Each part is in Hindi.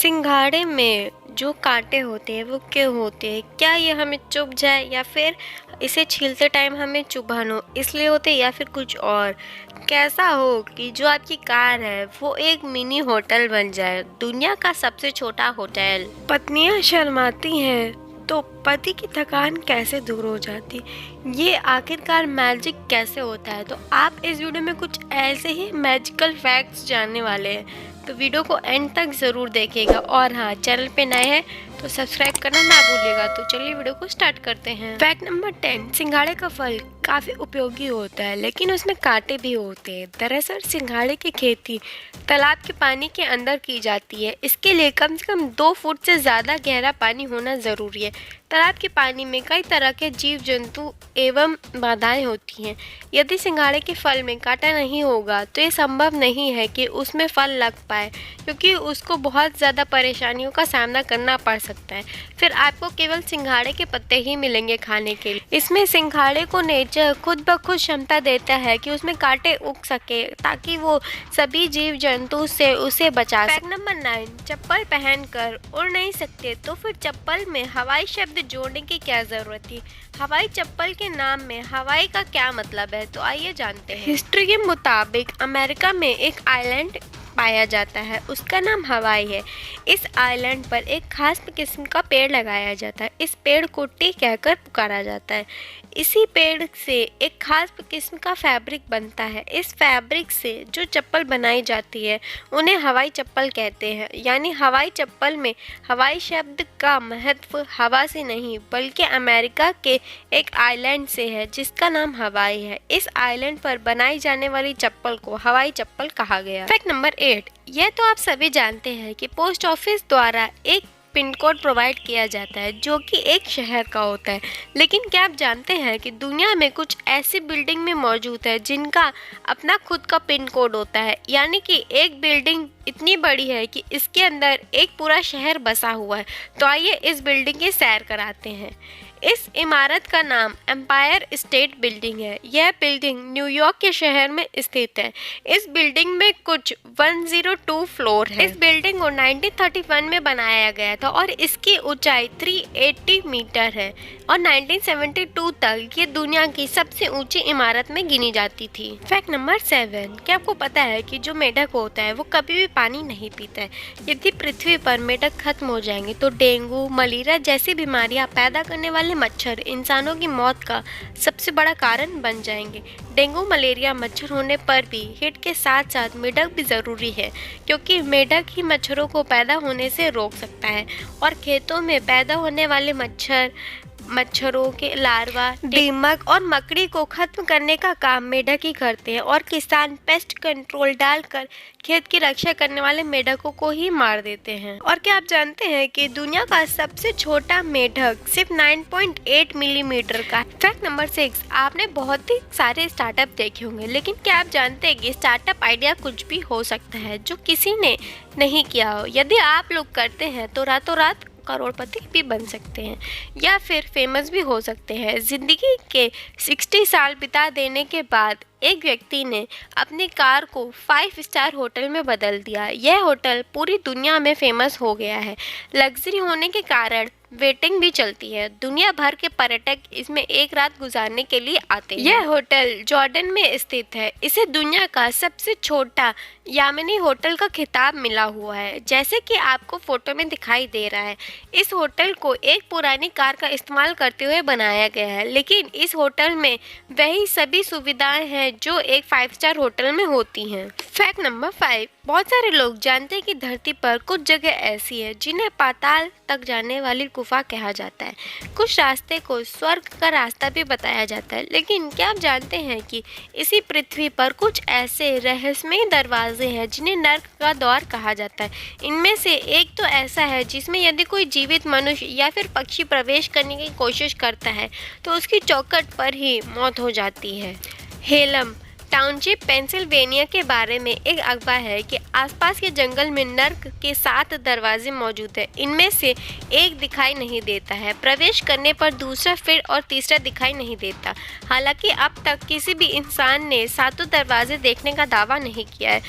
सिंघाड़े में जो कांटे होते हैं वो क्यों होते हैं? क्या ये हमें चुभ जाए या फिर इसे छीलते टाइम हमें चुभन हो इसलिए होते हैं या फिर कुछ और? कैसा हो कि जो आपकी कार है वो एक मिनी होटल बन जाए, दुनिया का सबसे छोटा होटल। पत्नियां शर्माती हैं तो पति की थकान कैसे दूर हो जाती, ये आखिरकार मैजिक कैसे होता है? तो आप इस वीडियो में कुछ ऐसे ही मैजिकल फैक्ट्स जानने वाले हैं, तो वीडियो को एंड तक ज़रूर देखिएगा। और हाँ, चैनल पे नए हैं तो सब्सक्राइब करना ना भूलिएगा। तो चलिए वीडियो को स्टार्ट करते हैं। फैक्ट नंबर 10, सिंघाड़े का फल काफ़ी उपयोगी होता है लेकिन उसमें कांटे भी होते हैं। दरअसल सिंघाड़े की खेती तालाब के पानी के अंदर की जाती है। इसके लिए कम से कम 2 फुट से ज़्यादा गहरा पानी होना ज़रूरी है। तालाब के पानी में कई तरह के जीव जंतु एवं बाधाएं होती हैं। यदि सिंघाड़े के फल में कांटा नहीं होगा तो ये संभव नहीं है कि उसमें फल लग पाए, क्योंकि उसको बहुत ज़्यादा परेशानियों का सामना करना पड़ सकता है। फिर आपको केवल सिंघाड़े के पत्ते ही मिलेंगे खाने के लिए। इसमें सिंघाड़े को नेचर खुद ब खुद क्षमता देता है कि उसमें कांटे उग सके ताकि वो सभी जीव जंतु से उसे बचा सके। फैक्ट नंबर 9, चप्पल पहनकर उड़ नहीं सकते तो फिर चप्पल में हवाई शब्द जोड़ने की क्या जरूरत थी? हवाई चप्पल के नाम में हवाई का क्या मतलब है? तो आइए जानते हैं। हिस्ट्री के मुताबिक अमेरिका में एक आइलैंड पाया जाता है, उसका नाम हवाई है। इस आइलैंड पर एक खास किस्म का पेड़ लगाया जाता है। इस पेड़ को टी कहकर पुकारा जाता है। इसी पेड़ से एक खास किस्म का फैब्रिक बनता है। इस फैब्रिक से जो चप्पल बनाई जाती है उन्हें हवाई चप्पल कहते हैं। यानी हवाई चप्पल में हवाई शब्द का महत्व हवा से नहीं बल्कि अमेरिका के एक आइलैंड से है जिसका नाम हवाई है। इस आइलैंड पर बनाई जाने वाली चप्पल को हवाई चप्पल कहा गया। फैक्ट नंबर 8, यह तो आप सभी जानते हैं कि पोस्ट ऑफिस द्वारा एक पिन कोड प्रोवाइड किया जाता है जो कि एक शहर का होता है, लेकिन क्या आप जानते हैं कि दुनिया में कुछ ऐसी बिल्डिंग में मौजूद है जिनका अपना खुद का पिन कोड होता है? यानी कि एक बिल्डिंग इतनी बड़ी है कि इसके अंदर एक पूरा शहर बसा हुआ है। तो आइए इस बिल्डिंग की सैर कराते हैं। इस इमारत का नाम एम्पायर स्टेट बिल्डिंग है। यह बिल्डिंग न्यूयॉर्क के शहर में स्थित है। इस बिल्डिंग में कुछ 102 फ्लोर है। इस बिल्डिंग को 1931 में बनाया गया था और इसकी ऊंचाई 380 मीटर है और 1972 तक ये दुनिया की सबसे ऊंची इमारत में गिनी जाती थी। फैक्ट नंबर 7, क्या आपको पता है कि जो मेढक होता है वो कभी भी पानी नहीं पीता है? यदि पृथ्वी पर मेढक खत्म हो जाएंगे तो डेंगू, मलेरिया जैसी बीमारियां पैदा करने वाले मच्छर इंसानों की मौत का सबसे बड़ा कारण बन जाएंगे। डेंगू मलेरिया मच्छर होने पर भी हिट के साथ साथ मेढक भी ज़रूरी है, क्योंकि मेढक ही मच्छरों को पैदा होने से रोक सकता है और खेतों में पैदा होने वाले मच्छरों के लार्वा, दीमक और मकड़ी को खत्म करने का काम मेढक ही करते हैं और किसान पेस्ट कंट्रोल डालकर खेत की रक्षा करने वाले मेढकों को ही मार देते हैं। और क्या आप जानते हैं कि दुनिया का सबसे छोटा मेढक सिर्फ 9.8 मिलीमीटर का है? फैक्ट नंबर 6, आपने बहुत ही सारे स्टार्टअप देखे होंगे, लेकिन क्या आप जानते हैं कि स्टार्टअप आइडिया कुछ भी हो सकता है जो किसी ने नहीं किया हो। यदि आप लोग करते हैं तो रातों रात करोड़पति भी बन सकते हैं या फिर फेमस भी हो सकते हैं। जिंदगी के 60 साल बिता देने के बाद एक व्यक्ति ने अपनी कार को 5 स्टार होटल में बदल दिया। यह होटल पूरी दुनिया में फेमस हो गया है। लग्जरी होने के कारण वेटिंग भी चलती है। दुनिया भर के पर्यटक इसमें एक रात गुजारने के लिए आते हैं। यह होटल जॉर्डन में स्थित है। इसे दुनिया का सबसे छोटा यामिनी होटल का खिताब मिला हुआ है, जैसे कि आपको फोटो में दिखाई दे रहा है। इस होटल को एक पुरानी कार का इस्तेमाल करते हुए बनाया गया है, लेकिन इस होटल में वही सभी सुविधाएं हैं जो एक 5 स्टार होटल में होती हैं। फैक्ट नंबर 5, बहुत सारे लोग जानते हैं कि धरती पर कुछ जगह ऐसी है जिन्हें पाताल तक जाने वाली गुफा कहा जाता है। कुछ रास्ते को स्वर्ग का रास्ता भी बताया जाता है, लेकिन क्या आप जानते हैं कि इसी पृथ्वी पर कुछ ऐसे रहस्यमय दरवाजे हैं जिन्हें नर्क का द्वार कहा जाता है? इनमें से एक तो ऐसा है जिसमें यदि कोई जीवित मनुष्य या फिर पक्षी प्रवेश करने की कोशिश करता है तो उसकी चौखट पर ही मौत हो जाती है। हेलम टाउनशिप पेंसिल्वेनिया के बारे में एक अखबार है कि आसपास के जंगल में नर्क के 7 दरवाजे मौजूद हैं। इनमें से एक दिखाई नहीं देता है प्रवेश करने पर, दूसरा फिर और तीसरा दिखाई नहीं देता। हालांकि अब तक किसी भी इंसान ने 7 दरवाजे देखने का दावा नहीं किया है।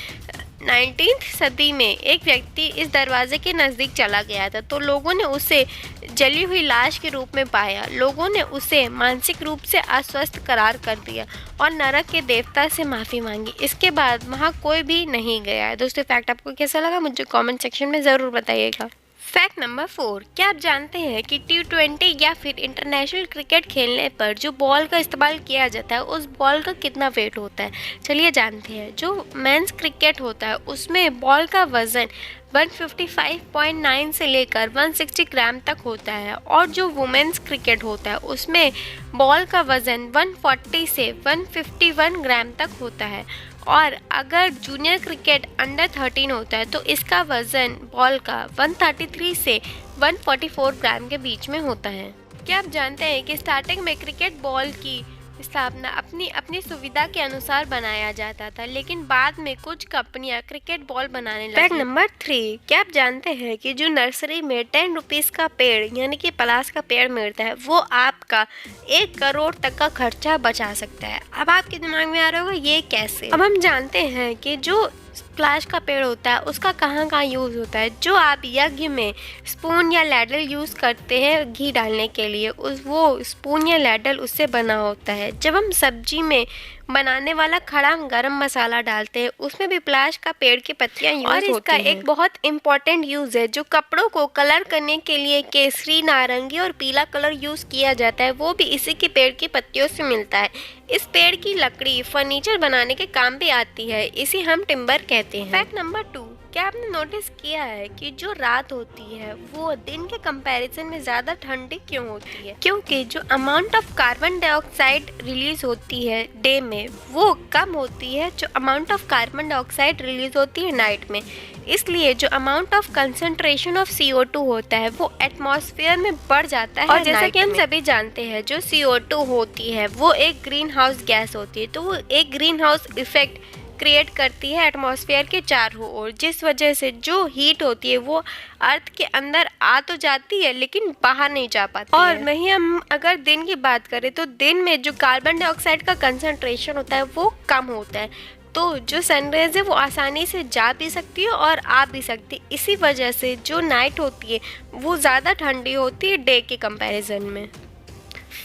19वीं सदी में एक व्यक्ति इस दरवाजे के नज़दीक चला गया था, तो लोगों ने उसे जली हुई लाश के रूप में पाया। लोगों ने उसे मानसिक रूप से अस्वस्थ करार कर दिया और नरक के देवता से माफ़ी मांगी। इसके बाद वहाँ कोई भी नहीं गया है। दोस्तों, फैक्ट आपको कैसा लगा मुझे कमेंट सेक्शन में ज़रूर बताइएगा। फैक्ट नंबर 4, क्या आप जानते हैं कि T20 या फिर इंटरनेशनल क्रिकेट खेलने पर जो बॉल का इस्तेमाल किया जाता है उस बॉल का कितना वेट होता है? चलिए जानते हैं। जो मेंस क्रिकेट होता है उसमें बॉल का वज़न 155.9 से लेकर 160 ग्राम तक होता है, और जो वुमेन्स क्रिकेट होता है उसमें बॉल का वज़न 140 से 151 ग्राम तक होता है, और अगर जूनियर क्रिकेट अंडर 13 होता है तो इसका वज़न बॉल का 133 से 144 ग्राम के बीच में होता है। क्या आप जानते हैं कि स्टार्टिंग में क्रिकेट बॉल की स्थापना अपनी सुविधा के अनुसार बनाया जाता था, लेकिन बाद में कुछ कंपनियां क्रिकेट बॉल बनाने लगी। फैक्ट नंबर 3, क्या आप जानते हैं कि जो नर्सरी में 10 रुपीज़ का पेड़ यानी कि पलाश का पेड़ मिलता है वो आपका 1 करोड़ तक का खर्चा बचा सकता है। अब आपके दिमाग में आ रहा होगा ये कैसे? अब हम जानते हैं कि जो पलाश का पेड़ होता है उसका कहाँ कहाँ यूज़ होता है। जो आप यज्ञ में स्पून या लैडल यूज़ करते हैं घी डालने के लिए, वो स्पून या लैडल उससे बना होता है। जब हम सब्जी में बनाने वाला खड़ा गरम मसाला डालते हैं उसमें भी पलाश का पेड़ की पत्तियां यूज़ होती हैं। और इसका एक बहुत इम्पॉर्टेंट यूज़ है, जो कपड़ों को कलर करने के लिए केसरी, नारंगी और पीला कलर यूज़ किया जाता है, वो भी इसी के पेड़ की पत्तियों से मिलता है। इस पेड़ की लकड़ी फर्नीचर बनाने के काम भी आती है, इसे हम टिम्बर कहते हैं। फैक्ट नंबर 2, क्या आपने नोटिस किया है कि जो रात होती है वो दिन के कंपैरिजन में ज़्यादा ठंडी क्यों होती है? क्योंकि जो amount of carbon dioxide release होती है डे में वो कम होती है जो amount of carbon dioxide release होती है नाइट में। इसलिए जो amount of concentration of CO2 होता है वो एटमॉस्फेयर में बढ़ जाता है। और जैसा कि हम सभी जानते हैं जो CO2 होती है वो एक ग्रीन हाउस गैस होती है, तो वो एक ग्रीन हाउस इफेक्ट क्रिएट करती है एटमॉस्फेयर के चारों ओर, जिस वजह से जो हीट होती है वो अर्थ के अंदर आ तो जाती है लेकिन बाहर नहीं जा पाती और है। वहीं हम अगर दिन की बात करें तो दिन में जो कार्बन डाइऑक्साइड का कंसंट्रेशन होता है वो कम होता है, तो जो सनरेज है वो आसानी से जा भी सकती है और आ भी सकती है। इसी वजह से जो नाइट होती है वो ज़्यादा ठंडी होती है डे के कंपैरिजन में।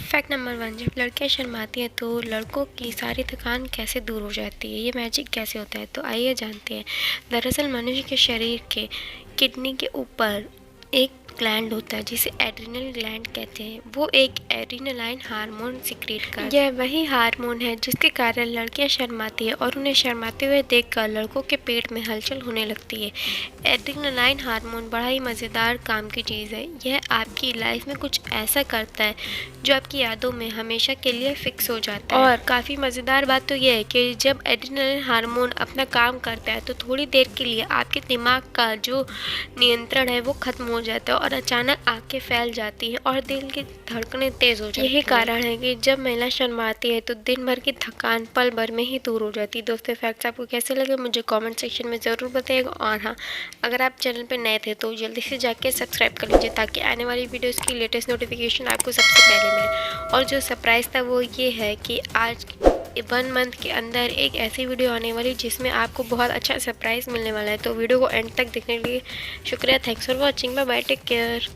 फैक्ट नंबर 1, जब लड़कियां शर्माती हैं तो लड़कों की सारी थकान कैसे दूर हो जाती है? ये मैजिक कैसे होता है? तो आइए जानते हैं। दरअसल मनुष्य के शरीर के किडनी के ऊपर एक ग्लैंड होता है जिसे एड्रिनल ग्लैंड कहते हैं। वो एक एड्रिनलाइन हार्मोन सिक्रीट करता है। यह वही हार्मोन है जिसके कारण लड़कियां शर्माती है और उन्हें शर्माते हुए देखकर लड़कों के पेट में हलचल होने लगती है। एड्रिनलाइन हार्मोन बड़ा ही मज़ेदार काम की चीज़ है। यह आपकी लाइफ में कुछ ऐसा करता है जो आपकी यादों में हमेशा के लिए फिक्स हो जाता है। और काफ़ी मज़ेदार बात तो यह है कि जब एड्रिनलाइन हार्मोन अपना काम करता है तो थोड़ी देर के लिए आपके दिमाग का जो नियंत्रण है वो ख़त्म हो जाता है और अचानक आंखें फैल जाती है और दिल की धड़कनें तेज़ हो जाती है। यही कारण है कि जब महिला शर्माती है तो दिन भर की थकान पल भर में ही दूर हो जाती है। दोस्तों, फैक्ट्स आपको कैसे लगे मुझे कमेंट सेक्शन में ज़रूर बताइएगा। और हाँ, अगर आप चैनल पर नए थे तो जल्दी से जाके सब्सक्राइब कर लीजिए ताकि आने वाली वीडियोज़ की लेटेस्ट नोटिफिकेशन आपको सबसे पहले मिले। और जो सरप्राइज़ था वो ये है कि आज 1 मंथ के अंदर एक ऐसी वीडियो आने वाली जिसमें आपको बहुत अच्छा सरप्राइज़ मिलने वाला है। तो वीडियो को एंड तक देखने के लिए शुक्रिया। Thanks for watching. Bye bye, take care.